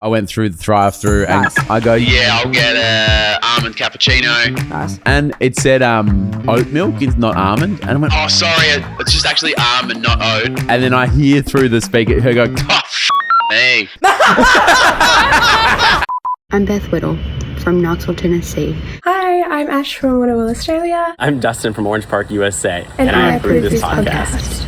I went through the drive-through and I go, yeah, I'll get a almond cappuccino. Nice. And it said oat milk is not almond. And I went, Oh, sorry, it's just actually almond, not oat. and then I hear through the speaker her go, Oh, me. I'm Beth Whittle from Knoxville, Tennessee. Hi, I'm Ash from Whittle, Australia. I'm Dustin from Orange Park, USA, And I I approve approve this this podcast. podcast.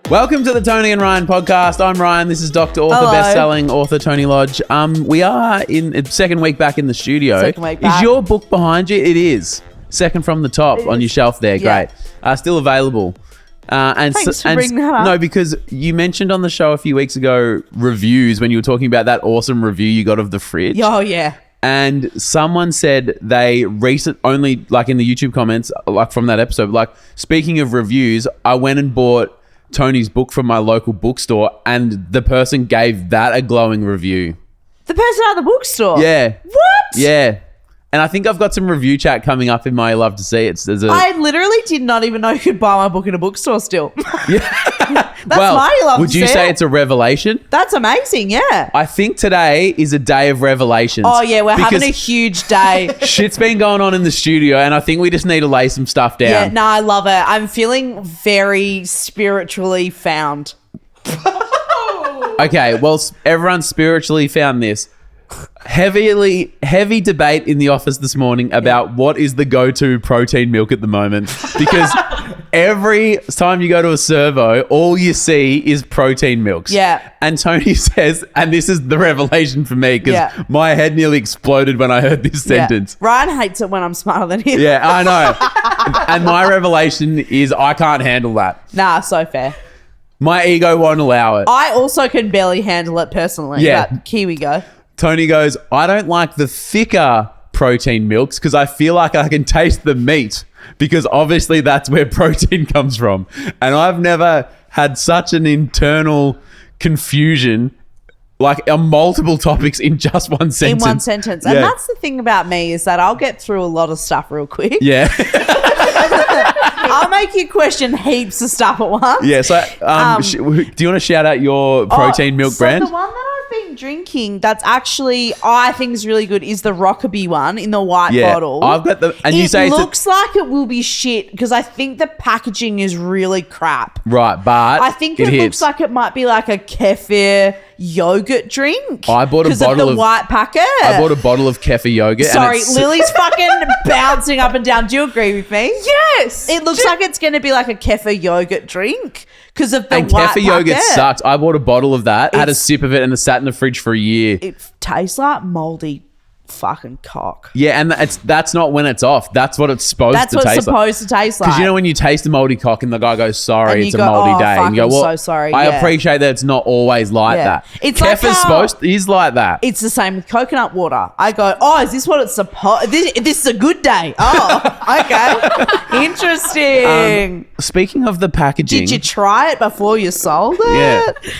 welcome to the Tony and Ryan podcast. I'm Ryan. This is Dr. Author, Hello. best-selling author Tony Lodge. We are in second week back in the studio. Second week Is back. your book behind you? It is. Second from the top on your shelf there. Yeah. Great. Still available. Thanks for bringing that up. No, because you mentioned on the show a few weeks ago reviews when you were talking about that awesome review you got of the fridge. Oh, yeah. And someone said they only like in the YouTube comments, like from that episode, like speaking of reviews, I went and bought Tony's book from my local bookstore and the person gave that a glowing review. The person at the bookstore? Yeah. What? Yeah. And I think I've got some review chat coming up in my Love to See It. I literally did not even know you could buy my book in a bookstore still. That's my Love would to you See say It. it's a revelation? That's amazing, yeah. I think today is a day of revelations. Oh, yeah, we're having because a huge day. shit's been going on in the studio and I think we just need to lay some stuff down. Yeah, no, I love it. I'm feeling very spiritually found. Okay, well, everyone spiritually found this. Heavy debate in the office this morning about what is the go-to protein milk at the moment, because every time you go to a servo, all you see is protein milks. Yeah. And Tony says, and this is the revelation for me because Yeah. my head nearly exploded when I heard this sentence. Yeah. Ryan hates it when I'm smarter than him. Yeah, I know. And my revelation is I can't handle that. Nah, so fair. My ego won't allow it. I also can barely handle it personally. Yeah. But here we go. Tony goes, I don't like the thicker protein milks because I feel like I can taste the meat because obviously that's where protein comes from. And I've never had such an internal confusion, like on multiple topics in just one sentence. In one sentence. And that's the thing about me is that I'll get through a lot of stuff real quick. Yeah. I'll make you question heaps of stuff at once. Yeah. So do you want to shout out your protein milk brand? So the one that I've been drinking that's actually I think is really good is the Rockaby one in the white bottle. I've got the, and it you say looks like it will be shit because I think the packaging is really crap. right, but I think it hits. looks like it might be like a kefir yogurt drink. I bought a because bottle of the of- white packet. I bought a bottle of kefir yogurt. Sorry, and it's, Lily's fucking bouncing up and down. Do you agree with me? Yes! It looks like it's going to be like a kefir yogurt drink because of the and white kefir yogurt packet. sucks. I bought a bottle of that, had a It's- sip of it, and it sat in the fridge for a year. It tastes like moldy fucking cock. Yeah, and that's not when it's off. That's what it's supposed That's to what it's taste like. supposed to taste like. Because you know when you taste a moldy cock and the guy goes, sorry, And you it's a go, moldy "Oh, day. fuck, And you go, I'm well, so sorry." I Yeah. appreciate that it's not always like Yeah. that. It's like Kefir's how- is like that. It's the same with coconut water. I go, oh, is this what it's supposed? This is a good day. Oh, okay, interesting. Speaking of the packaging. Did you try it before you sold it? Yeah.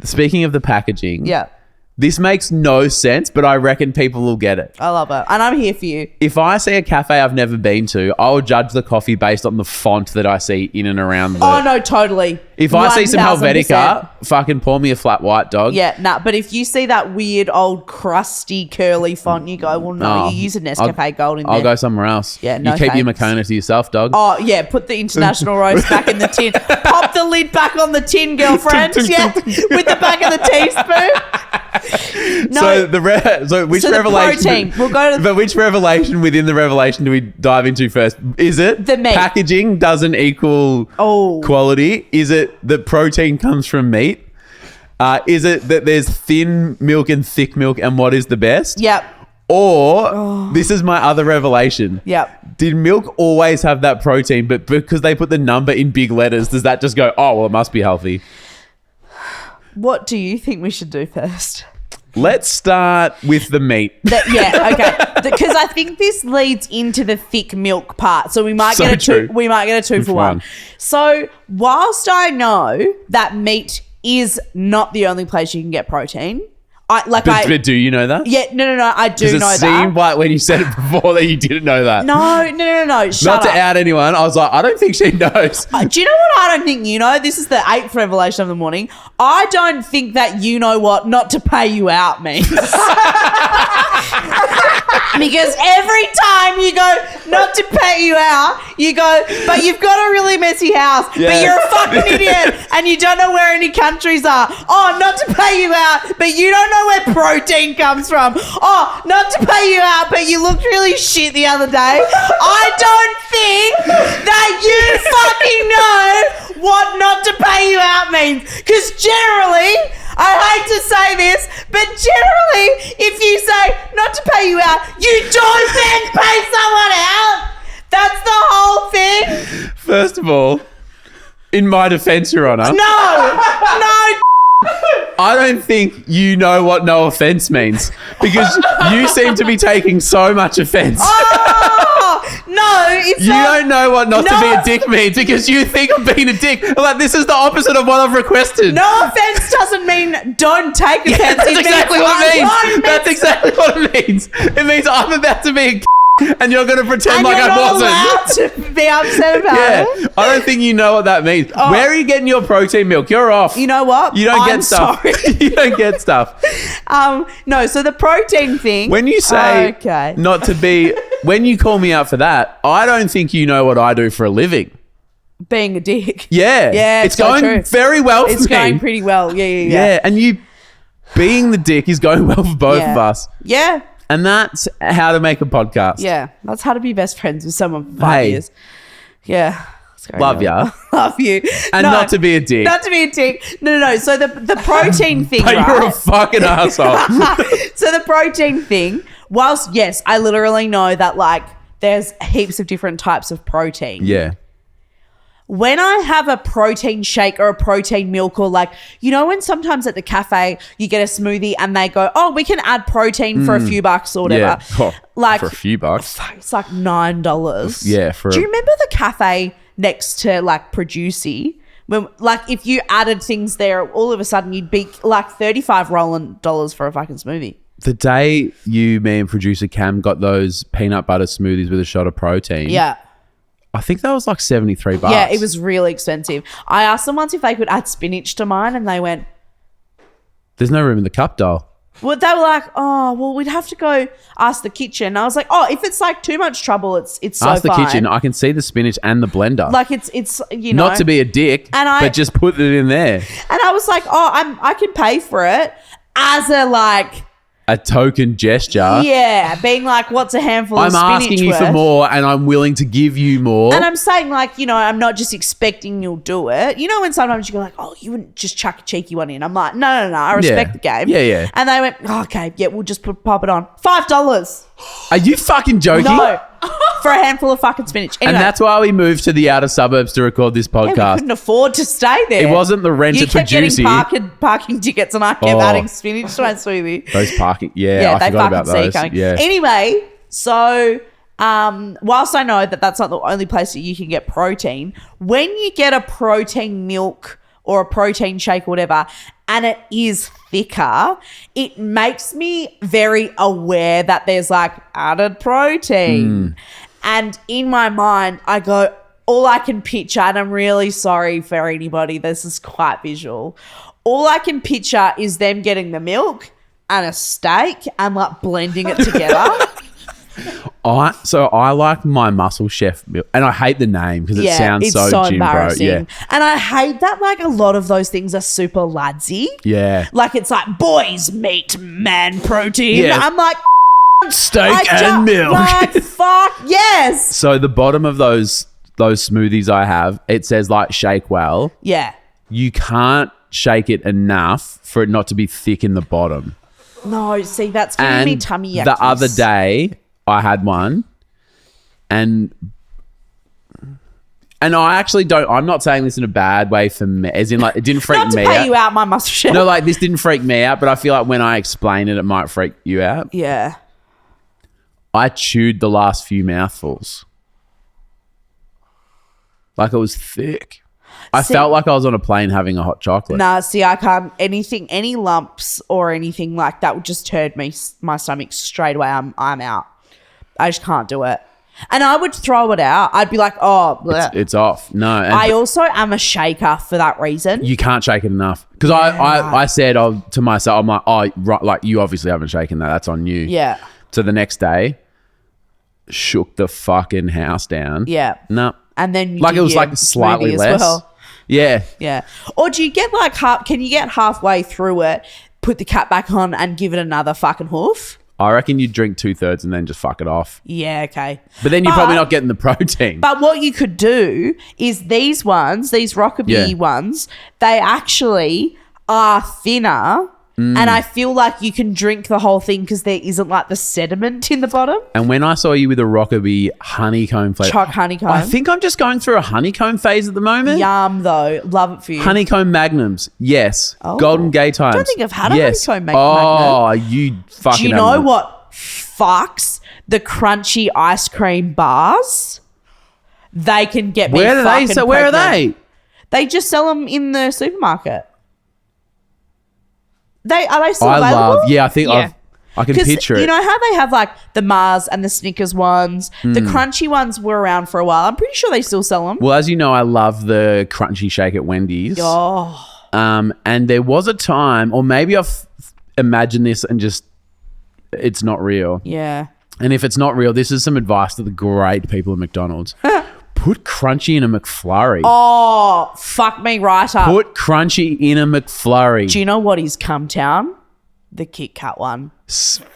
Speaking of the packaging. Yeah. This makes no sense, but I reckon people will get it. I love it, and I'm here for you. If I see a cafe I've never been to, I will judge the coffee based on the font that I see in and around the... Oh no, totally. If I see some 1000%. Helvetica, fucking pour me a flat white, dog. Yeah, nah, but if you see that weird old crusty curly font, you go, well, no, Oh, you use a Nescafe Gold in there. I'll go somewhere else. Yeah, no You keep your thanks. Makona to yourself, dog. Oh, yeah, put the international roast back in the tin. Pop the lid back on the tin, girlfriend. Yeah, with the back of the teaspoon. No, So which So the revelation? protein. We'll go to- But which revelation within the revelation do we dive into first? Is it The meat. packaging doesn't equal quality? Is it that protein comes from meat? Is it that there's thin milk and thick milk, and what is the best? Yep. Or this is my other revelation. Yep. Did milk always have that protein, but because they put the number in big letters, does that just go, oh, well, it must be healthy? What do you think we should do first? Let's start with the meat. Yeah, okay. Because I think this leads into the thick milk part. So we might So get a two. true. We might get a two for one. one. So whilst I know that meat is not the only place you can get protein, But do you know that? Yeah, no, I do Does it know seem that. like when you said it before that you didn't know that? No. Shut Not to up. out anyone. I was like, I don't think she knows. Do you know what I don't think you know? This is the 8th revelation of the morning. I don't think that you know what not to pay you out means. Because every time you go not to pay you out, you go, but you've got a really messy house, but you're a fucking idiot and you don't know where any countries are. Oh, not to pay you out, but you don't know where protein comes from. Oh, not to pay you out, but you looked really shit the other day. I don't think that you fucking know what not to pay you out means. Because generally, I hate to say this, but generally, if you say not to pay you out, you don't then pay someone out. That's the whole thing. First of all, in my defense, Your Honor. No. I don't think you know what no offense means because you seem to be taking so much offense. Oh, no. It's You not. don't know what not to be a No. dick means because you think I'm being a dick. Like, this is the opposite of what I've requested. No offense doesn't mean don't take offense. That's It exactly means what it means. I'm That's exactly what it means. It means I'm about to be a and you're going to pretend and like you're I not wasn't. allowed to be upset about Yeah, it. I don't think you know what that means. Where are you getting your protein milk? You're off. You know what? You don't I'm get stuff. sorry. You don't get stuff. No, so the protein thing. When you say okay. not to be, when you call me out for that, I don't think you know what I do for a living. Being a dick. Yeah. Yeah, It's so going true. very well for It's me. going pretty well. Yeah. Yeah. And you being the dick is going well for both of us. Yeah. And that's how to make a podcast. Yeah. That's how to be best friends with someone for 5 Hey. years. Yeah. It's going Love well. ya. Love you. And not to be a dick. Not to be a dick. No. So the protein thing, But right? you're a fucking asshole. So the protein thing, whilst, yes, I literally know that, like, there's heaps of different types of protein. Yeah. When I have a protein shake or a protein milk, or like, you know, when sometimes at the cafe you get a smoothie and they go, oh, we can add protein for a few bucks or whatever. Yeah. Oh, like, for a few bucks. fuck, it's like $9. Yeah, Do you remember the cafe next to like Producy? When, like, if you added things there, all of a sudden you'd be like $35 rolling dollars for a fucking smoothie. The day me and producer Cam got those peanut butter smoothies with a shot of protein. Yeah. I think that was like $73. Yeah, it was really expensive. I asked them once if they could add spinach to mine, and they went, There's no room in the cup, doll. well, they were like, oh, well, we'd have to go ask the kitchen. I was like, oh, if it's like too much trouble, it's so Ask the fine. kitchen. I can see the spinach and the blender. Like it's you know, Not to be a dick, And I- but just put it in there. and I was like, oh, I can pay for it as a like, A token gesture. yeah, being like, what's a handful of I'm spinach asking you for worth? more and I'm willing to give you more. And I'm saying, like, you know, I'm not just expecting you'll do it. You know, when sometimes you go like, oh, you wouldn't just chuck a cheeky one in. I'm like, no, I respect the game. Yeah. And they went, oh, okay, yeah, we'll just pop it on. $5. Are you fucking joking? No. For a handful of fucking spinach. Anyway, And that's why we moved to the outer suburbs to record this yeah, we podcast. couldn't afford to stay there. It wasn't the rent You at kept Producy. getting parking tickets, and I kept Oh. adding spinach to my smoothie. Those parking. Yeah, I they forgot about fucking see those. coming. Yeah. Anyway, so whilst I know that that's not the only place that you can get protein, when you get a protein milk or a protein shake or whatever, and it is thicker, it makes me very aware that there's like added protein. And in my mind, I go, all I can picture, and I'm really sorry for anybody, this is quite visual. All I can picture is them getting the milk and a steak and like blending it together. I like my Muscle Chef milk, and I hate the name because it sounds it's so gym bro. embarrassing. Yeah, And I hate that like a lot of those things are super ladsy. yeah. Like it's like boys meat, man protein. Yeah. I'm like, Steak and milk. Like, fuck yes. So the bottom of those smoothies I have, it says like shake well. Yeah. You can't shake it enough for it not to be thick in the bottom. No, see, that's giving And me tummy yuckies. the other day I had one and I actually don't, I'm not saying this in a bad way for me, as in like it didn't freak Not to me pay out. you out my muscle shell. No, like this didn't freak me out, but I feel like when I explain it, it might freak you out. Yeah. I chewed the last few mouthfuls. Like it was thick. I felt like I was on a plane having a hot chocolate. Nah, see, I can't. Any lumps or anything like that would just turn my stomach straight away. I'm out. I just can't do it. And I would throw it out. I'd be like, oh, bleh. It's off. No. And I also am a shaker for that reason. you can't shake it enough. Because I said to myself, I'm like, oh, right, like you obviously haven't shaken that. That's on you. Yeah. So the next day, shook the fucking house down. Yeah. No. And then like it was like slightly smoothie as less. well. Yeah. Yeah. Or do you get like can you get halfway through it, put the cap back on and give it another fucking hoof? I reckon you drink 2/3 and then just fuck it off. Yeah, okay. But then you're probably not getting the protein. But what you could do is these Rockabilly ones, they actually are thinner. And I feel like you can drink the whole thing because there isn't like the sediment in the bottom. And when I saw you with a Rockabilly honeycomb flavor. Choc honeycomb. I think I'm just going through a honeycomb phase at the moment. Yum, though. Love it for you. Honeycomb magnums. Yes. Oh. Golden Gay Times. I don't think I've had a honeycomb magnum. Oh, you fucking Do you know what fucks the crunchy ice cream bars? They can get me Where are they? fucking So where are pregnant. they? They just sell them in the supermarket. Are they still I available? love. Yeah, I think Yeah. I can 'Cause picture it. you know how they have like the Mars and the Snickers ones? The crunchy ones were around for a while. I'm pretty sure they still sell them. Well, as you know, I love the crunchy shake at Wendy's. Oh, And there was a time, or maybe I've imagined this and just it's not real. yeah. And if it's not real, this is some advice to the great people at McDonald's. Put crunchy in a McFlurry. Oh, fuck me right up. Put crunchy in a McFlurry. Do you know what is Cum Town? The Kit Kat one.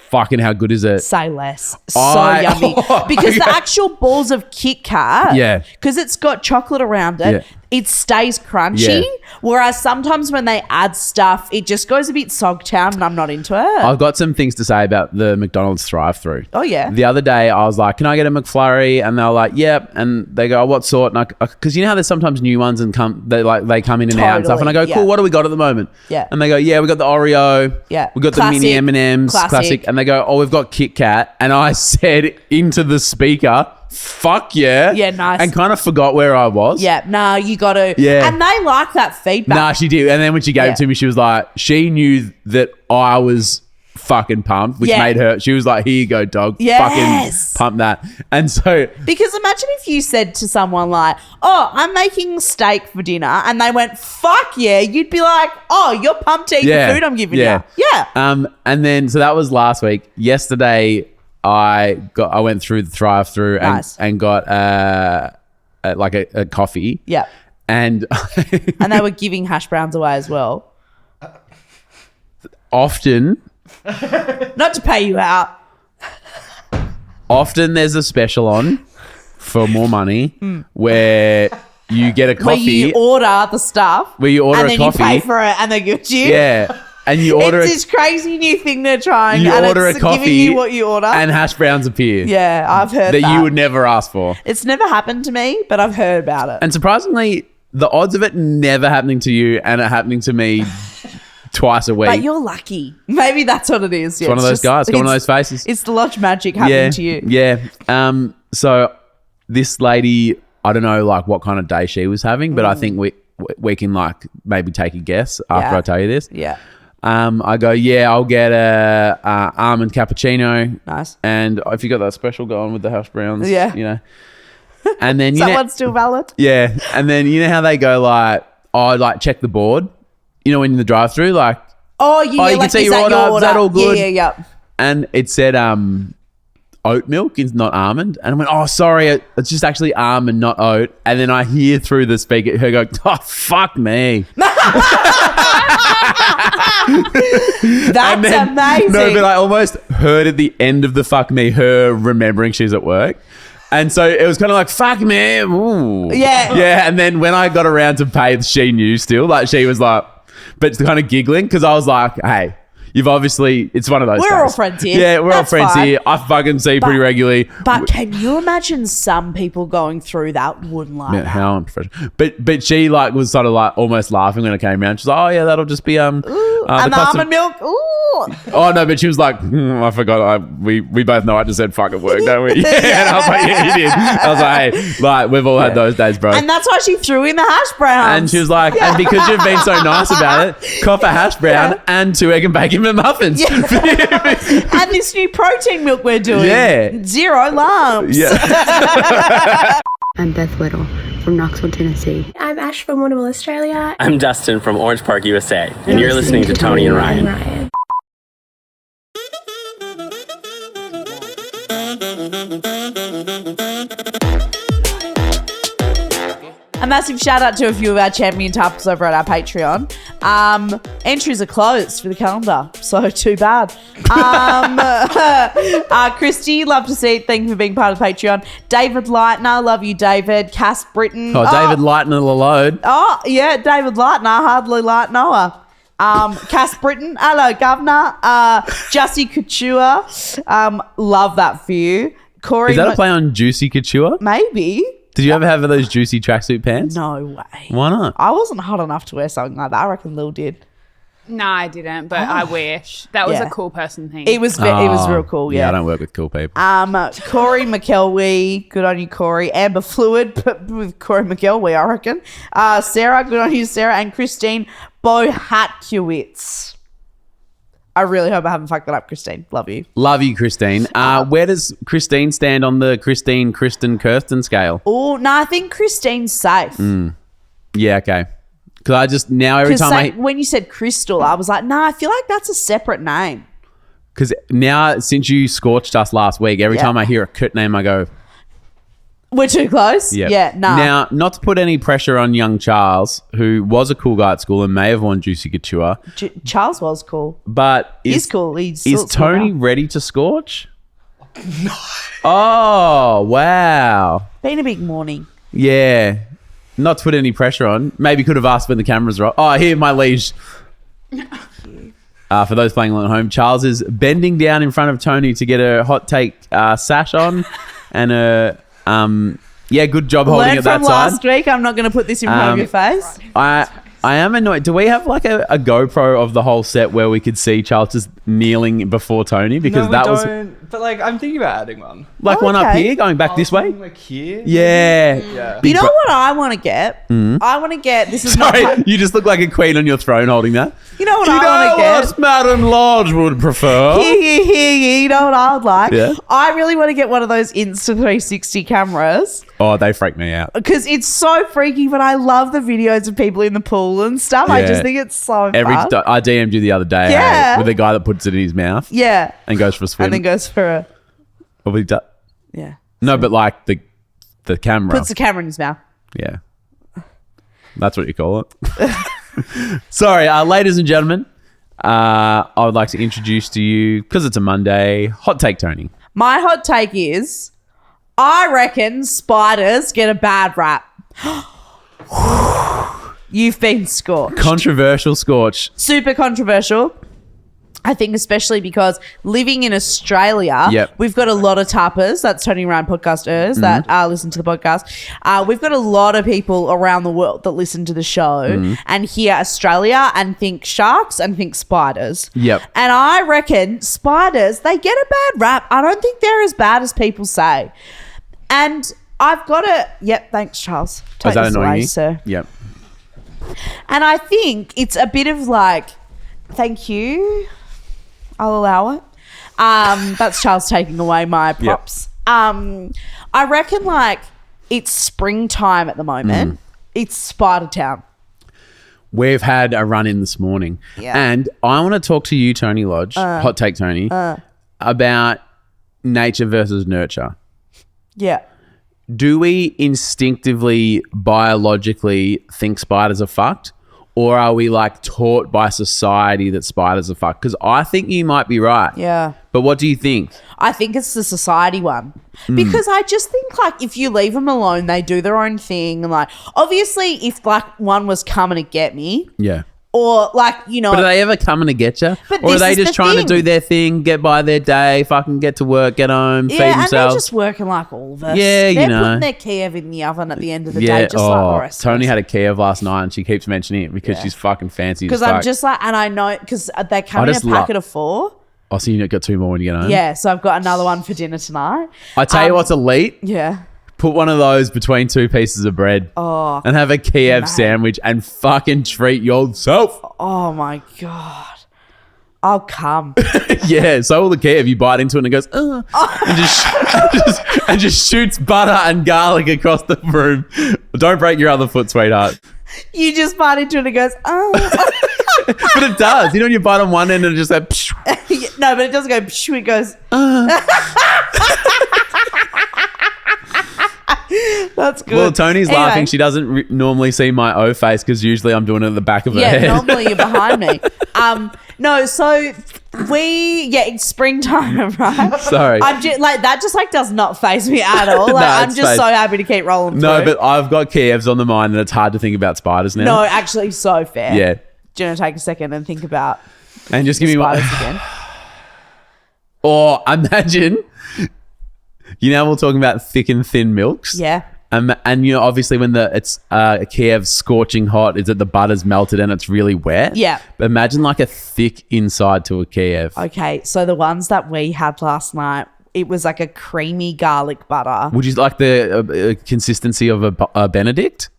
Fucking how good is it? Say less. So I- yummy. Because the actual balls of Kit Kat, Yeah. because it's got chocolate around it, Yeah. it stays crunchy. Yeah. Whereas sometimes when they add stuff, it just goes a bit Sogtown and I'm not into it. I've got some things to say about the McDonald's drive-through. Oh, yeah. The other day, I was like, "Can I get a McFlurry?" And they're like, "Yep." And they go, "What sort?" And because you know how there's sometimes new ones and they come in and out and stuff. And I go, Totally, "Cool. yeah. What do we got at the moment?" Yeah. And they go, "Yeah, we got the Oreo. Yeah. we got Classic. the mini M&Ms, Classic. And they go, "Oh, we've got Kit Kat." And I said into the speaker, "Fuck yeah!" Yeah, nice. And kind of forgot where I was. Yeah, no, you got to. Yeah. And they like that feedback. Nah, she did. And then when she gave Yeah. it to me, she was like, she knew that I was fucking pumped, which Yeah. made her, she was like, "Here you go, dog. Yes. Fucking pump that." And so, Because imagine if you said to someone like, "Oh, I'm making steak for dinner," and they went, "Fuck yeah," you'd be like, "Oh, you're pumped to eat the food I'm giving you." Yeah. And then, so that was last week. Yesterday, I went through the drive-through Nice. and got like a coffee. Yeah. And And they were giving hash browns away as well. often Not to pay you out. there's a special on for more money where you get a Hmm. Where coffee. you order the stuff. Where you order and a then coffee. you pay for it and they give it to you. Yeah. And you order It's this crazy new thing they're trying. you and order it's a coffee giving you what you order. and hash browns appear. Yeah, I've heard that. That you would never ask for. It's never happened to me, but I've heard about it. And surprisingly, the odds of it never happening to you and it happening to me twice a week. But you're lucky. Maybe that's what it is. Yeah, It's one of those guys, got one of those faces. It's the lodge magic happening to you. Yeah. So this lady, I don't know like what kind of day she was having, but I think we can like maybe take a guess after Yeah. I tell you this. Yeah. I go, yeah, I'll get a almond cappuccino. Nice. And if you got that special going with the hash browns, Yeah. you know. And then Is that one still valid? yeah, and then you know how they go like, oh, like check the board. You know when in the drive-through, like, Oh, yeah. oh, you can see your order. Is that all good? Yeah. and it said oat milk is not almond, and I went, oh, sorry, it's just actually almond, not oat. And then I hear through the speaker her go, oh, fuck me. That's amazing. No, but I almost heard at the end of the fuck me her remembering she's at work. And so it was kind of like, fuck me. Ooh. Yeah. Yeah. And then when I got around to pay, she knew still. Like she was like, but kind of giggling because I was like, hey, you've obviously, it's one of those We're days. all friends here. Yeah, we're That's all friends fine. here. I fucking see pretty regularly. But can you imagine some people going through that wouldn't like Yeah, that? how unprofessional. But she like was sort of like almost laughing when it came around. She's like, oh yeah, that'll just be And the almond milk? Ooh. Oh no, but she was like, I forgot. We both know I just said fucking work, don't we? Yeah. And I was like, yeah, you did. I was like, hey, like we've all had those days, bro. And that's why she threw in the hash browns. And she was like, and because you've been so nice about it, cop a hash brown and 2 egg and bacon McMuffins. Yeah. And this new protein milk we're doing. Yeah. 0 lumps. Yeah. I'm Beth Whittle from Knoxville, Tennessee. I'm Ash from Winnable, Australia. I'm Dustin from Orange Park, USA. And you're listening to Tony and Ryan. Ryan. A massive shout out to a few of our champion tappers over at our Patreon. Entries are closed for the calendar, so too bad. Christy, love to see it. Thank you for being part of Patreon. David Lightner, love you, David. Cass Britton. Oh, David Lightner the load. Oh, yeah, David Lightner, hardly like Noah. Cass Britton, hello, Governor. Jussie Couture, love that for you. Corey, Is that a play on Juicy Couture? maybe. Did you ever have those juicy tracksuit pants? No way. Why not? I wasn't hot enough to wear something like that. I reckon Lil did. No, I didn't, but I wish. That was Yeah. a cool person thing. It was real cool, yeah. I don't work with cool people. Corey McKelwee, good on you, Corey. Amber Fluid, but with Corey McKelwee, I reckon. Sarah, good on you, Sarah. And Christine Bohatkewitz. I really hope I haven't fucked that up, Christine. Love you. Love you, Christine. Where does Christine stand on the Kristen, Kirsten scale? Oh, no, I think Christine's safe. Yeah, okay. Because I just, now every time when you said Crystal, I was like, I feel like that's a separate name. because now since you scorched us last week, every Yeah. time I hear a Kurt name, I go, We're too close? yeah. Yeah, nah. Now, not to put any pressure on young Charles, who was a cool guy at school and may have won Juicy Couture, Charles was cool. but He's cool. He's is still cool Tony now. ready to scorch? No. Oh, wow. Been a big morning. Yeah. Not to put any pressure on. Maybe could have asked when the cameras are off. Oh, here, my liege. For those playing along at home, Charles is bending down in front of Tony to get a hot take sash on and a good job holding Learned it that from side. last week. I'm not going to put this in front of your face. I am annoyed. Do we have like a GoPro of the whole set where we could see Charles just kneeling before Tony? Because that was But like, I'm thinking about adding one. like one up okay. here, going back this way. Like here. Yeah. Yeah. You know what I want to get? I want to get, this is Sorry, not, you just look like a queen on your throne holding that. you know what I want to get? Madam Lodge would prefer? Here, you know what I would like? Yeah. I really want to get one of those Insta360 cameras Oh, they freak me out. because it's so freaky, but I love the videos of people in the pool and stuff. I Yeah. just think it's so I fun. DM'd you the other day Yeah. with a guy that puts it in his mouth Yeah. and goes for a swim. And then goes for a, What he do- yeah. No, but like the camera. Puts the camera in his mouth. Yeah. That's what you call it. Sorry, ladies and gentlemen, I would like to introduce to you, because it's a Monday, Hot Take Tony. My hot take is, I reckon spiders get a bad rap. You've been scorched. Controversial scorch. Super controversial. I think especially because living in Australia, Yep. we've got a lot of tappers, that's Tony and Ryan podcasters that listen to the podcast. We've got a lot of people around the world that listen to the show and hear Australia and think sharks and think spiders. Yep. And I reckon spiders, they get a bad rap. I don't think they're as bad as people say. And I've got to, yep, thanks, Charles. Take Is that this annoying away, you? sir. Yep. And I think it's a bit of like, thank you. I'll allow it. That's Charles taking away my props. I reckon like it's springtime at the moment. It's Spider Town. We've had a run in this morning. Yeah. And I want to talk to you, Tony Lodge, Hot Take Tony, about nature versus nurture. Yeah. Do we instinctively, biologically think spiders are fucked? Or are we like taught by society that spiders are fucked? Because I think you might be right. Yeah. But what do you think? I think it's the society one. Because I just think like if you leave them alone, they do their own thing. And like obviously if like one was coming to get me, Yeah. or like, you know. But are they ever coming to get you? But Or are this they is just the trying thing. to do their thing, get by their day, fucking get to work, get home, feed yeah, and themselves? they're just working like all of us. Yeah, you they're know. putting their Kiev in the oven at the end of the day, just like the rest Tony of us. had a Kiev last night and she keeps mentioning it because she's fucking fancy. Because I'm just like, and I know, because they come I in a just packet of 4. Oh, so you got 2 more when you get home? Yeah, so I've got another one for dinner tonight. I tell you what's elite. Yeah. Put one of those between 2 pieces of bread and have a Kiev sandwich and fucking treat yourself. Oh my God. I'll come. Yeah, so all the Kiev, you bite into it and it goes, and just shoots butter and garlic across the room. Don't break your other foot, sweetheart. You just bite into it and it goes, oh. But it does. You know when you bite on one end and it just like, psh. No, but it doesn't go, pshh, it goes, That's good. Well, Tony's Anyway. laughing. She doesn't normally see my O face because usually I'm doing it at the back of her head. Normally you're behind me. No, so it's springtime, right? Sorry. I'm just like that. Just like does not faze me at all. Like No, I'm it's just phase- so happy to keep rolling. No, through. but I've got Kievs on the mind and it's hard to think about spiders now. no, actually, so fair. Yeah. Do you want to take a second and think about And just give me spiders one. again? Or imagine, you know, we're talking about thick and thin milks. Yeah. And you know, obviously, when it's Kiev scorching hot, is that the butter's melted and it's really wet? Yeah. But imagine like a thick inside to a Kiev. Okay, so the ones that we had last night, it was like a creamy garlic butter. Would you like the consistency of a Benedict?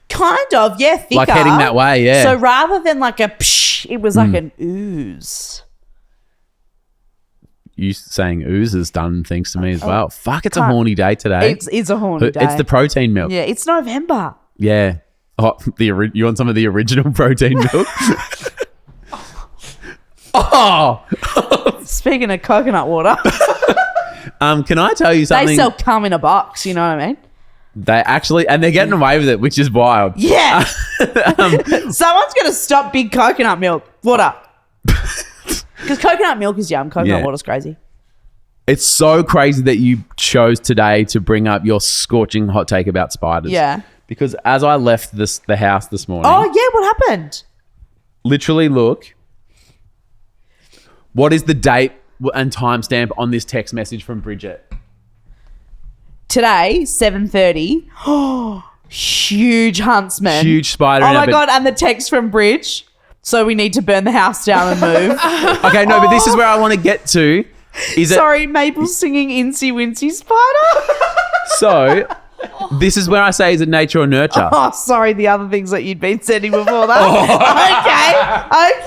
Kind of, yeah, thicker. Like heading that way, yeah. So rather than like a psh, it was like an ooze. You saying ooze has done things to me as well. Fuck, it's a horny day today. It's a horny day. It's the protein milk. Yeah, it's November. Yeah. Oh, you want some of the original protein milk? Oh! Speaking of coconut water, Can I tell you something? they sell cum in a box, you know what I mean? They actually, and they're getting away with it, which is wild. Yeah. Someone's going to stop big coconut milk. Water. Because coconut milk is yum. Coconut Yeah. water's crazy. It's so crazy that you chose today to bring up your scorching hot take about spiders. Yeah. Because as I left the house this morning, Oh, yeah, what happened? literally look, what is the date and timestamp on this text message from Bridget? Today, 7:30. Oh, huge huntsman. Huge spider. Oh in my our bed. God, and the text from Bridge. So we need to burn the house down and move. Okay, no, but this is where I want to get to. Is it Sorry, Mabel's singing Incy Wincy Spider. so? This is where I say, is it nature or nurture? Oh, sorry, the other things that you'd been sending before that.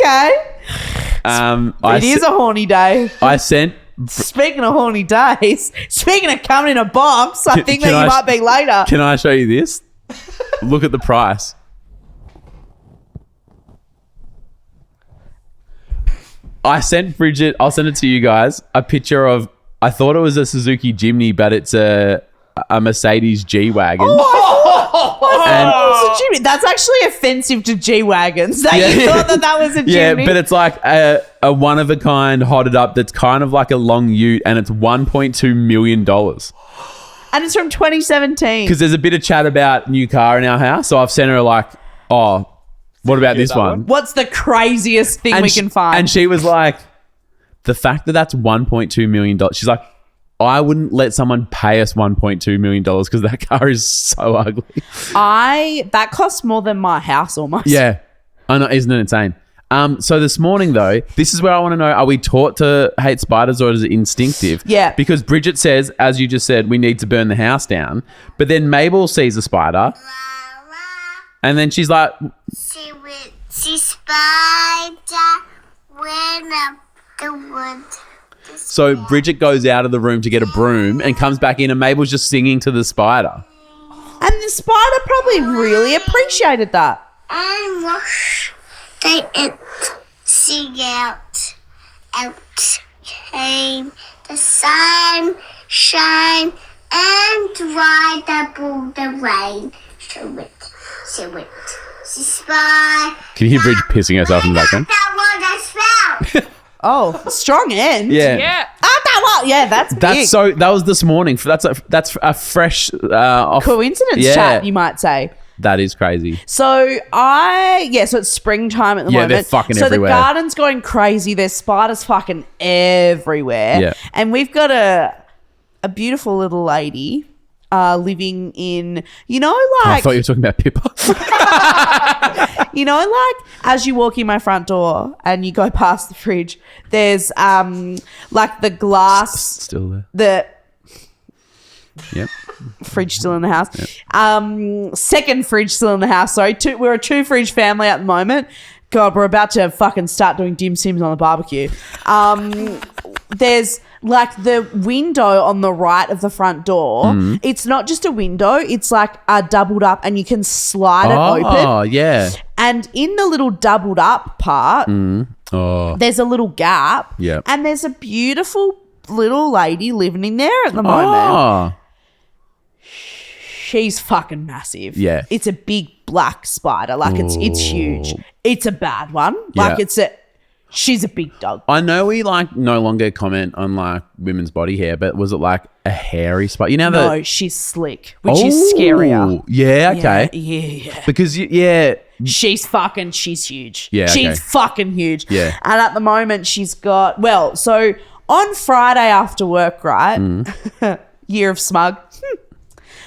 Okay. It is a horny day. I sent. Speaking of horny days, speaking of coming in a box, I think that Can you I- might be later. Can I show you this? Look at the price. I sent Bridget, I'll send it to you guys, a picture of, I thought it was a Suzuki Jimny, but it's a Mercedes G-Wagon. Oh, Jimmy, that's actually offensive to G-Wagons. That you thought that was a Jimny. Yeah, but it's like a one-of-a-kind hotted up that's kind of like a long ute and it's $1.2 million. Because And it's from 2017. there's a bit of chat about new car in our house, so I've sent her like, oh, what about this one? What's the craziest thing we can find? And she was like, the fact that that's $1.2 million. She's like, I wouldn't let someone pay us $1.2 million because that car is so ugly. that costs more than my house almost. Yeah. I know, isn't it insane? So this morning though, this is where I want to know, are we taught to hate spiders or is it instinctive? Yeah. Because Bridget says, as you just said, we need to burn the house down. But then Mabel sees a spider and then she's like, See spider went up the wood. so Bridget goes out of the room to get a broom and comes back in and Mabel's just singing to the spider. And the spider probably really appreciated that. And wash it sing out came the sun shine and dried up all the rain. So it see spy. Can you hear Bridget pissing herself in the background? That one I smell. Oh, strong end. Yeah. Yeah. That's big. That was this morning. That's a fresh coincidence Yeah. chat, you might say. That is crazy. So it's springtime at the moment. Yeah, they're fucking so everywhere. So the garden's going crazy. There's spiders fucking everywhere. Yeah. And we've got a beautiful little lady living in, I thought you were talking about Pippa. as you walk in my front door and you go past the fridge, there's the glass. Still there. Yep. Fridge still in the house. Yep. Second fridge still in the house. Sorry, we're a 2-fridge family at the moment. God, we're about to fucking start doing dim sims on the barbecue. There's the window on the right of the front door. Mm. It's not just a window. It's doubled up and you can slide it open. Oh, yeah. And in the little doubled up part, there's a little gap. Yeah. And there's a beautiful little lady living in there at the moment. Oh. She's fucking massive. Yeah. It's a big black spider. It's huge. It's a bad one. Yeah. She's a big dog. I know we no longer comment on women's body hair, but was it a hairy spider? No, she's slick, which is scarier. Yeah, okay. Yeah. Because she's huge. Yeah, she's fucking huge. Yeah. And at the moment she's got, so on Friday after work, right? Year of smug.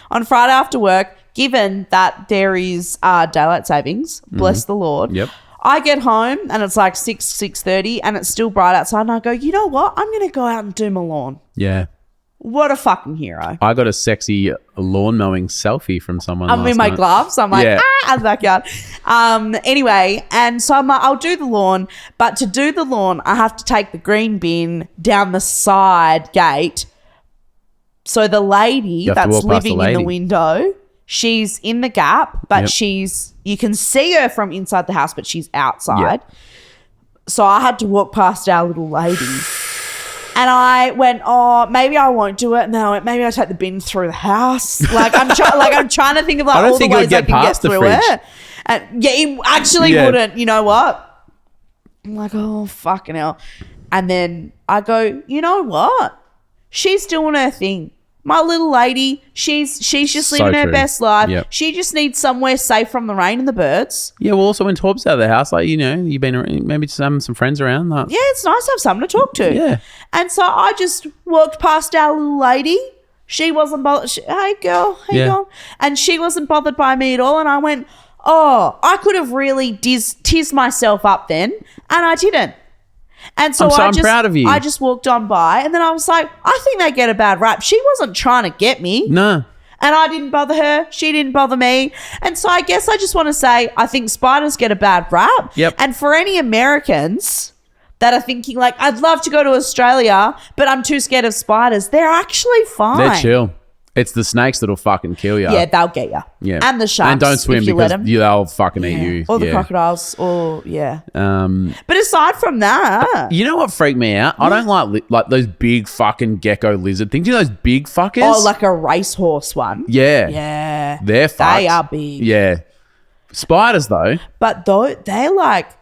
On Friday after work, given that there is daylight savings, bless the Lord. Yep. I get home and it's 6:30 and it's still bright outside and I go, you know what? I'm going to go out and do my lawn. Yeah. What a fucking hero. I got a sexy lawn mowing selfie from someone I'm in my gloves. I'm out the backyard. Anyway, and so I'm I'll do the lawn, but to do the lawn, I have to take the green bin down the side gate. So the lady that's living in the window, she's in the gap, but you can see her from inside the house, but she's outside. Yep. So I had to walk past our little lady. And I went, maybe I won't do it. And then I went, maybe I'll take the bin through the house. I'm trying to think of all the ways I can get through it. And it actually wouldn't. You know what? I'm like, oh, fucking hell. And then I go, you know what? She's doing her thing. My little lady, she's just living her best life. Yep. She just needs somewhere safe from the rain and the birds. Yeah, well, also when Torb's out of the house, you've been maybe just having some friends around. Yeah, it's nice to have someone to talk to. Yeah. And so I just walked past our little lady. She wasn't bothered. Hey, girl, how you going? And she wasn't bothered by me at all. And I went, I could have really tizzed myself up then, and I didn't. And so I'm proud of you. I just walked on by and then I was like, I think they get a bad rap. She wasn't trying to get me. No. And I didn't bother her. She didn't bother me. And so I guess I just want to say I think spiders get a bad rap. Yep. And for any Americans that are thinking I'd love to go to Australia, but I'm too scared of spiders, they're actually fine. They're chill. It's the snakes that'll fucking kill you. Yeah, they'll get you. Yeah. And the sharks. And don't swim because they'll fucking eat you. Or the crocodiles. Or, yeah. But aside from that. You know what freaked me out? I don't like those big fucking gecko lizard things. You know those big fuckers? Oh, like a racehorse one. Yeah. Yeah. They're fucked. They are big. Yeah. Spiders, though. But they're not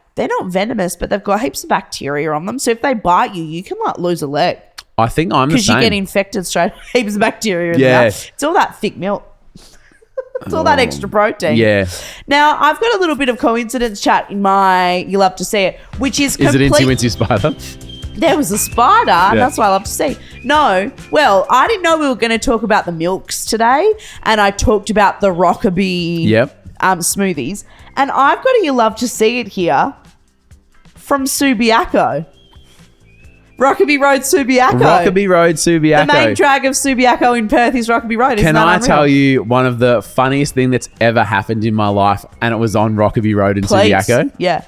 venomous, but they've got heaps of bacteria on them. So if they bite you, you can lose a leg. I think I'm the same. Because you get infected straight, heaps of bacteria in there. It's all that thick milk. It's all that extra protein. Yeah. Now, I've got a little bit of coincidence chat in my You Love to See It, which is it Incy Wincy Spider? There was a spider, and that's what I love to see. No, well, I didn't know we were going to talk about the milks today, and I talked about the Rockaby smoothies, and I've got a You Love to See It here from Subiaco. Rockaby Road, Subiaco. Rockaby Road, Subiaco. The main drag of Subiaco in Perth is Rockaby Road. Can I tell you one of the funniest thing that's ever happened in my life, and it was on Rockaby Road in Subiaco? Yeah.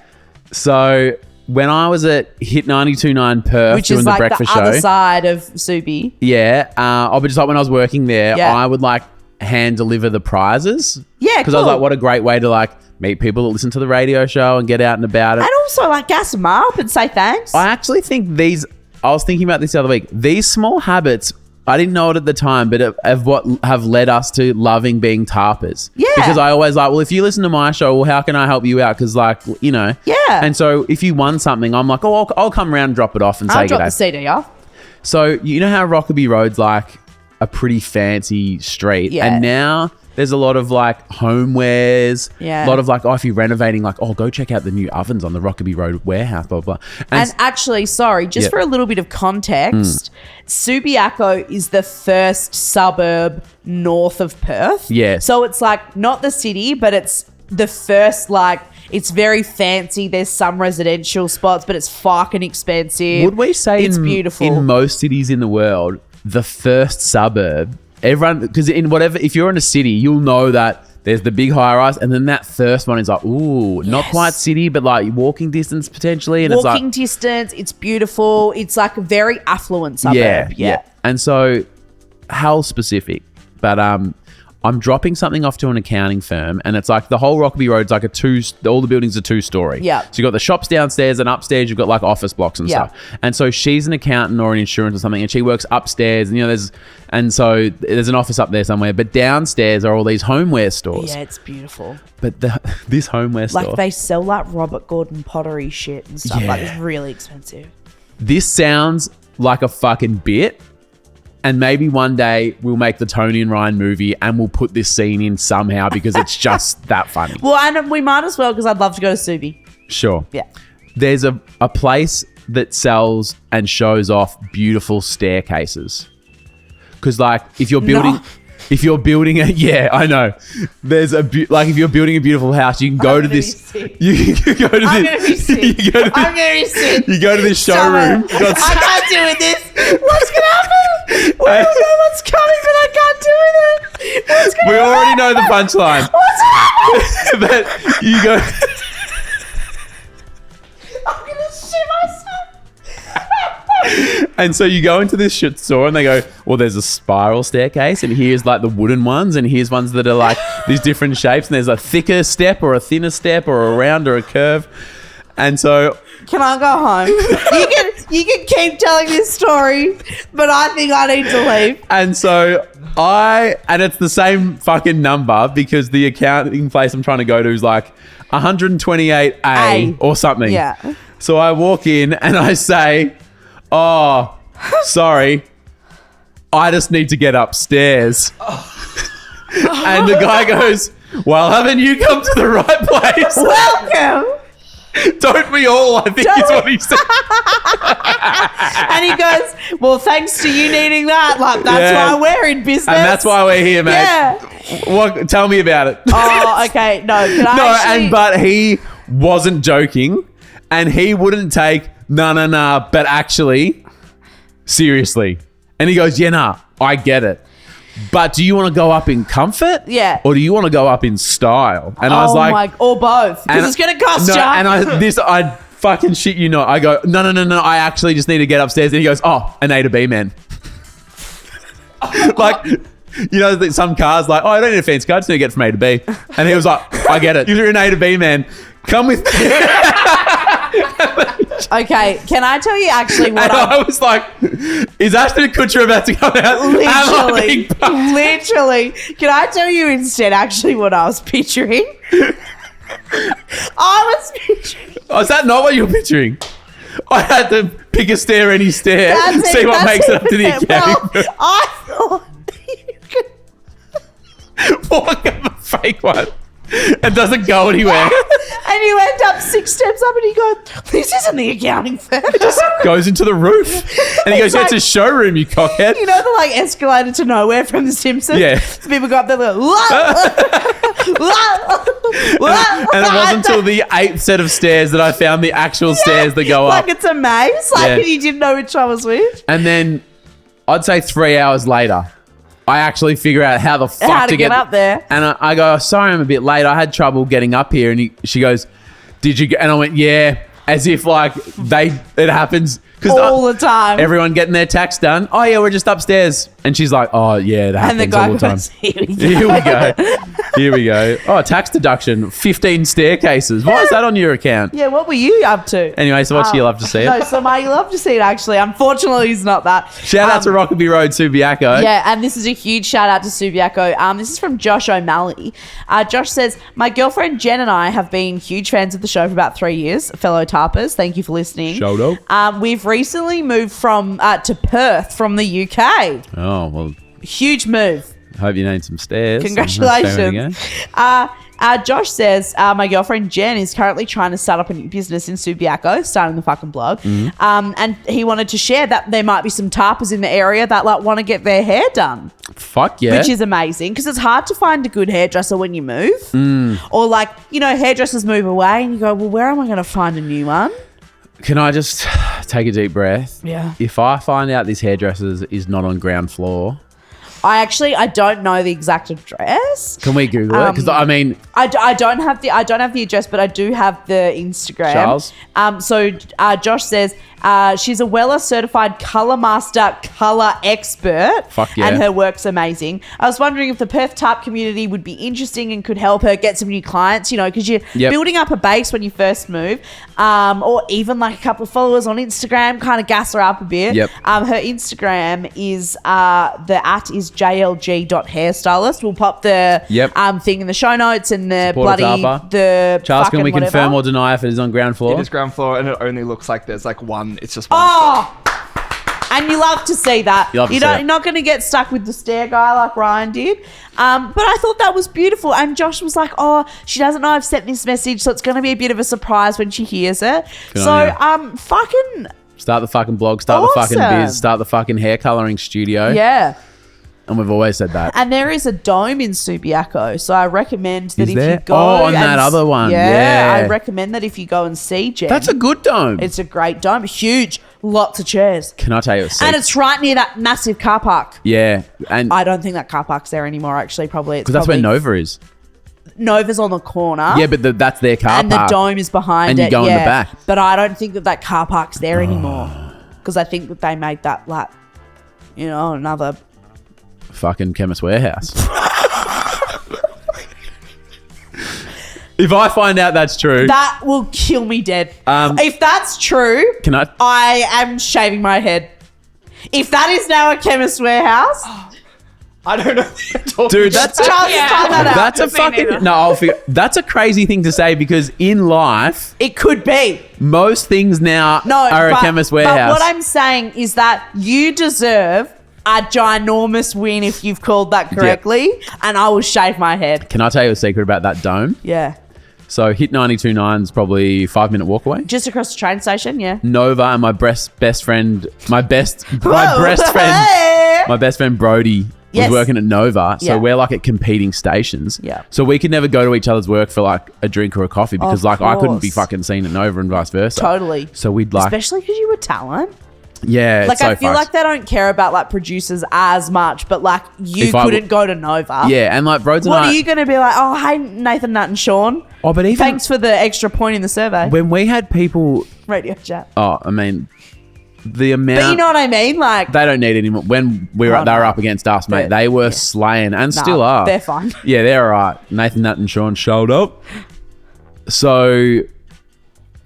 So when I was at Hit 92.9 Perth which doing is the breakfast the other show, side of Subi. Yeah. I would just when I was working there, I would hand deliver the prizes. Yeah, because I was what a great way to meet people that listen to the radio show and get out and about it. And also gas them up and say thanks. I actually think I was thinking about this the other week. These small habits, I didn't know it at the time, but of what have led us to loving being tarpers. Yeah. Because I always if you listen to my show, well, how can I help you out? Because Yeah. And so if you won something, I'm like, I'll come around and drop it off and say I'll drop g'day. the CD off. So you know how Rockaby Road's a pretty fancy street. Yeah. And now There's a lot of like homewares. Yeah. A lot of like, if you're renovating, like, go check out the new ovens on the Rockaby Road warehouse, blah, blah. And actually, sorry, just for a little bit of context, Subiaco is the first suburb north of Perth. Yeah. So it's like not the city, but it's the first, like, it's very fancy. There's some residential spots, but it's fucking expensive. Would we say it's beautiful in most cities in the world, the first suburb, everyone, because if you're in a city, you'll know that there's the big high rise, and then that first one is like, not quite city, but like walking distance potentially. And walking distance, it's beautiful. It's like a very affluent suburb. Yeah. And so, hell specific, but I'm dropping something off to an accounting firm, and it's like the whole Rockaby Road's like all the buildings are 2-story. Yeah. So you've got the shops downstairs, and upstairs you've got like office blocks and stuff. And so she's an accountant or an insurance or something, and she works upstairs, and there's an office up there somewhere, but downstairs are all these homeware stores. Yeah, it's beautiful. But this homeware store, Like they sell like Robert Gordon pottery shit and stuff. Like it's really expensive. this sounds like a fucking bit. And maybe one day we'll make the Tony and Ryan movie and we'll put this scene in somehow because it's just that funny. Well, and we might as well because I'd love to go to Subi. Sure. Yeah. There's a place that sells and shows off beautiful staircases. Because like if you're building... If you're building I know. There's if you're building a beautiful house, you can go to this. You go to I'm this. gonna be sick. You go to I'm gonna be sick. You go to this showroom. I can't do with this. What's gonna happen? We don't know what's coming, but I can't do with it. What's gonna We happen? already know the punchline. What's happening? But you go. I'm gonna shit myself. And so you go into this shit store and they go, well, there's a spiral staircase and here's like the wooden ones and here's ones that are like these different shapes and there's a thicker step or a thinner step or a round or a curve. And so... Can I go home? You can keep telling this story, but I think I need to leave. And so and it's the same fucking number because the accounting place I'm trying to go to is like 128A or something. Yeah. So I walk in and I say... Oh, sorry. I just need to get upstairs. And the guy goes, well, haven't you come to the right place? Welcome. Don't we all, I think is what he said. And he goes, well, thanks to you needing that. Like, that's why we're in business. And that's why we're here, mate. Yeah. Tell me about it. Oh, okay. No, But he wasn't joking and he wouldn't take... No, but actually, seriously. And he goes, I get it. But do you want to go up in comfort? Yeah. Or do you want to go up in style? And I was like... or both. Because it's going to cost you. And I fucking shit you not. I go, no, I actually just need to get upstairs. And he goes, an A to B, man. Like... You know, some cars like, I don't need a fancy car, I just need to get from A to B. And he was like, I get it. If you're an A to B, man, come with me. Okay, can I tell you actually what I was like, is Ashton Kutcher about to come out? Literally. Can I tell you instead actually what I was picturing? Oh, is that not what you're picturing? I had to pick a stair, any stair, see what makes it up to the accounting. Well, I thought you could walk up a fake one. It doesn't go anywhere. And you end up 6 steps up and you go, this isn't the accounting firm. It just goes into the roof. And he goes, it's a showroom, you cockhead. You know the like escalator to nowhere from The Simpsons? Yeah. So people go up there like, and it wasn't until the 8th set of stairs that I found the actual stairs that go up. Like it's a maze. Like you didn't know which one was which. And then I'd say 3 hours later, I actually figure out how the fuck to get up there. And I go, sorry, I'm a bit late. I had trouble getting up here. And she goes, did you get? And I went, yeah. As if like it happens. All the time. Everyone getting their tax done. Oh, yeah, we're just upstairs. And she's like, oh, yeah, it happens and the guy all the time. goes, here we go. Oh, tax deduction, 15 staircases. Why is that on your account? Yeah, what were you up to? Anyway, so what's you love to see it? No, so my love to see it actually. Unfortunately, it's not that. Shout out to Rockaby Road, Subiaco. Yeah, and this is a huge shout out to Subiaco. This is from Josh O'Malley. Josh says, my girlfriend Jen and I have been huge fans of the show for about 3 years. Fellow tarpers, thank you for listening. Shout out. We've recently moved to Perth from the UK. Oh, well. Huge move. Hope you named some stairs. Congratulations. Josh says, my girlfriend Jen is currently trying to start up a new business in Subiaco, starting the fucking blog. And he wanted to share that there might be some tarpers in the area that like want to get their hair done. Fuck yeah. Which is amazing because it's hard to find a good hairdresser when you move. Or like, you know, hairdressers move away and you go, well, where am I going to find a new one? Can I just take a deep breath? Yeah. If I find out this hairdresser is not on ground floor... I don't know the exact address. Can we Google it? Because I mean, I don't have the address, but I do have the Instagram. Charles? So Josh says she's a Weller certified color master, color expert. Fuck yeah. And her work's amazing. I was wondering if the Perth tarp community would be interesting and could help her get some new clients, you know, because you're building up a base when you first move, or even like a couple of followers on Instagram, kind of gas her up a bit. Yep. Her Instagram is the @ is jlg.hairstylist. We'll pop the thing in the show notes and the Support bloody Tarpa. the Charles, can we whatever. confirm or deny if it is on ground floor? It is ground floor, and it only looks like there's like one. It's just one. Oh, and you love to see that. You love to see You're it. not going to get stuck with the stair guy like Ryan did. But I thought that was beautiful. And Josh was like, oh, she doesn't know I've sent this message, so it's going to be a bit of a surprise when she hears it. Good on you. Fucking Start the fucking blog, start the fucking Awesome. biz, start the fucking hair colouring studio. yeah. And we've always said that. And there is a dome in Subiaco, so I recommend that Is if there? you go Oh, on and that other one. Yeah, Yeah. I recommend that if you go and see Jen. That's a good dome. It's a great dome, huge, lots of chairs. Can I tell you a secret? And it's right near that massive car park. Yeah. And I don't think that car park's there anymore, actually, probably. because that's where Nova is. Nova's on the corner. Yeah, but that's their car and park. the dome is behind And it. you go in the back. But I don't think that car park's there anymore. Because I think that they made that, like, you know, another... Fucking Chemist Warehouse. If I find out that's true, That will kill me dead. If that's true, can I? I am shaving my head. If that is now a Chemist Warehouse, I don't know. Dude, that's Charles, Yeah. find that out. that's a Me fucking neither. no. I'll figure. That's a crazy thing to say because in life, It could be. most things now are a Chemist Warehouse. But what I'm saying is that you deserve a ginormous win if you've called that correctly, and I will shave my head. Can I tell you a secret about that dome? Yeah. So hit 92.9's probably 5-minute walk away. Just across the train station, yeah. Nova and my best friend, my best Hey! friend Brody was Yes. working at Nova. So Yeah. we're like at competing stations. Yeah. So we could never go to each other's work for like a drink or a coffee because Of like I couldn't be course. fucking seen at Nova and vice versa. Totally. So we'd like, Especially because you were talent. yeah. Like, it's so I feel fucked. like they don't care about, like, producers as much, but, like, you If I couldn't go to Nova. Yeah, and like Broads and What I. are you going to be like, oh, hey, Nathan, Nat, and Sean. Oh, but even Thanks for the extra point in the survey. when we had people. Radio chat. Oh, I mean, the amount. But you know what I mean? Like, they don't need any more. When we were Oh, they were no. up against us, mate. They're- They were yeah. slaying and nah, still are. They're fine. Yeah, they're all right. Nathan, Nat, and Sean showed up. So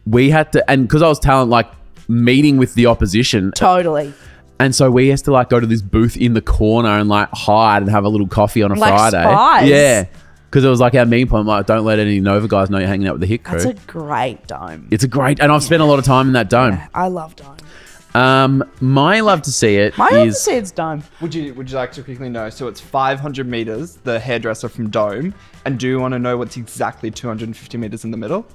we had to, and because I was talent, like meeting with the opposition, Totally. and so we used to like go to this booth in the corner and like hide and have a little coffee on a Like Friday. spies? Yeah, because it was like our mean point. Like, don't let any Nova guys know you're hanging out with the hit crew. That's a great dome. It's a great, and I've spent a lot of time in that dome. I love dome. My love to see it My love to is see it's dome. Would you like to quickly know? So it's 500 meters, the hairdresser from Dome. And do you want to know what's exactly 250 meters in the middle?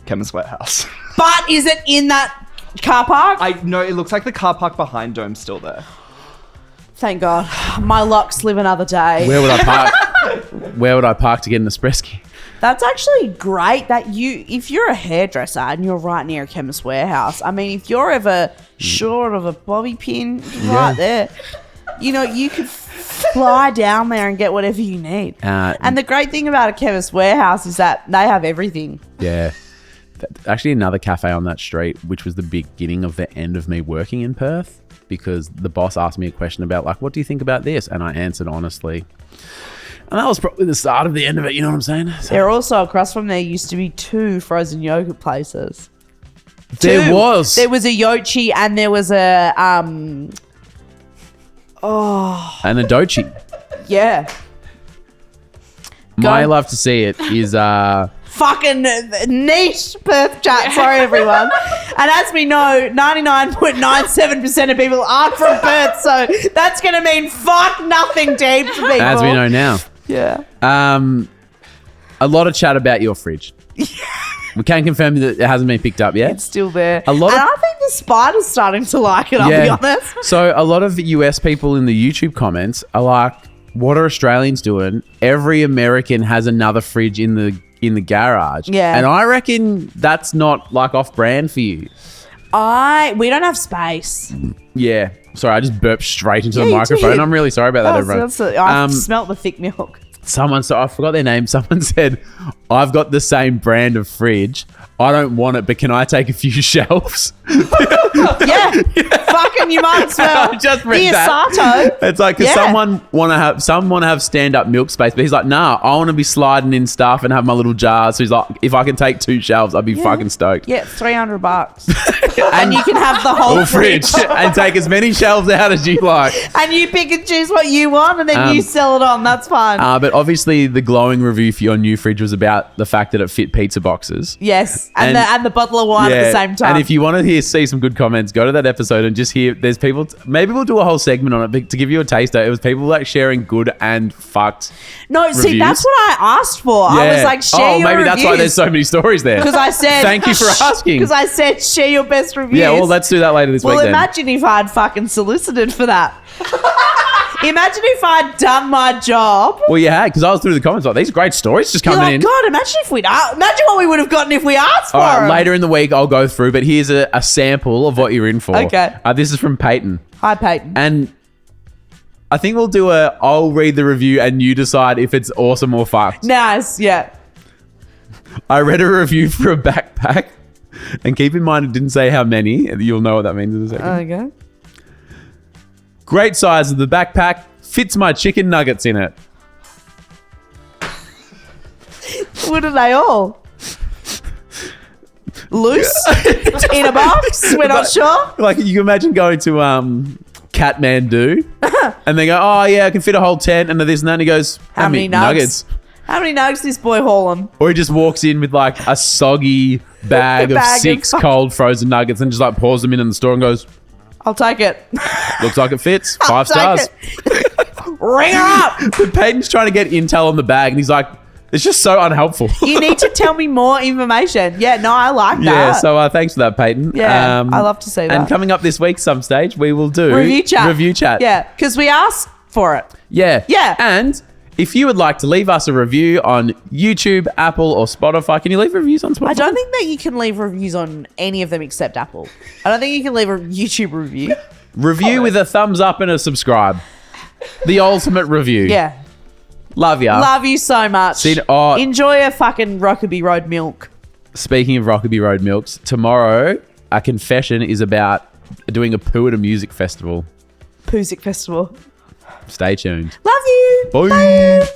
Chemist Warehouse. But is it in that car park? I know it looks like the car park behind Dome's still there. Thank God. My luck's live another day. where would I park? Where would I park to get an espresso? That's actually great that if you're a hairdresser and you're right near a Chemist Warehouse, I mean, if you're ever short of a bobby pin right there, you know, you could fly down there and get whatever you need. And the great thing about a Chemist Warehouse is that they have everything. Yeah. Actually, another cafe on that street, which was the beginning of the end of me working in Perth, because the boss asked me a question about, like, what do you think about this? And I answered honestly. And that was probably the start of the end of it, you know what I'm saying? So, There also, across from there, used to be 2 frozen yogurt places. there 2. was. There was a Yochi and there was a, And a Dochi. yeah. My Go. love to see it is fucking niche Perth chat. Sorry, everyone. And as we know, 99.97% of people aren't from Perth, so that's going to mean fuck nothing to heaps of people. As we know now. Yeah. A lot of chat about your fridge. We can confirm that it hasn't been picked up yet. It's still there. A lot and of- I think the spider's starting to like it, I'll be honest. So a lot of US people in the YouTube comments are like, what are Australians doing? Every American has another fridge in the garage. Yeah. And I reckon that's not like off brand for you. We don't have space. Yeah. Sorry, I just burped straight into Yeah, the you microphone. did. I'm really sorry about that, everyone. I smelt the thick milk. I forgot their name. Someone said, I've got the same brand of fridge. I don't want it, but can I take a few shelves? Yeah. Fucking you might as well. I just read the that. Asato. It's like, because some want to have stand-up milk space, but he's like, nah, I want to be sliding in stuff and have my little jars. So he's like, if I can take 2 shelves, I'd be fucking stoked. Yeah, $300. And you can have the whole Full fridge and take as many shelves out as you like. And you pick and choose what you want, and then you sell it on. That's fine. But obviously, the glowing review for your new fridge was about the fact that it fit pizza boxes. Yes, and the bottle of wine at the same time. And if you want to see some good comments, go to that episode and just hear. There's people. Maybe we'll do a whole segment on it but to give you a taster. It was people like sharing good and fucked. No, see, reviews. that's what I asked for. I was like, share your maybe reviews. that's why there's so many stories there. Because I said, thank you for asking. Because I said, share your best reviews. Yeah, well, let's do that later this week. Well, then. imagine if I'd fucking solicited for that. Imagine if I'd done my job. Well, you had, because I was through the comments like, these are great stories just You're coming like, in. God, imagine what we would have gotten if we asked for All right, them. later in the week, I'll go through, but here's a sample of what you're in for. Okay. This is from Peyton. Hi, Peyton. And I think we'll do I'll read the review and you decide if it's awesome or fucked. Nice, yeah. I read a review for a backpack, and keep in mind it didn't say how many. You'll know what that means in a second. Okay. Great size of the backpack, fits my chicken nuggets in it. What are they all? Loose? In a box? We're not sure? Like, you can imagine going to Kathmandu, and they go, oh yeah, I can fit a whole tent, and this and that, and he goes, how many nuggets? How many nuggets this boy hauling? Or he just walks in with like a soggy bag of 6 cold frozen nuggets and just like pours them in the store and goes, I'll take it. looks like it fits. I'll 5 stars. Ring her up. But Peyton's trying to get intel on the bag, and he's like, it's just so unhelpful. You need to tell me more information. Yeah, no, I like that. Yeah, so thanks for that, Peyton. Yeah, I love to see that. And coming up this week, some stage, we will do Review chat. Yeah. Yeah, because we asked for it. Yeah. Yeah. And if you would like to leave us a review on YouTube, Apple, or Spotify, can you leave reviews on Spotify? I don't think that you can leave reviews on any of them except Apple. I don't think you can leave a YouTube review. Review with a thumbs up and a subscribe. The ultimate review. Yeah. Love ya. Love you so much. Enjoy a fucking Rockaby Road milk. Speaking of Rockaby Road milks, tomorrow a confession is about doing a poo at a music festival. Poosic Festival. Stay tuned. Love you. Bye. Bye.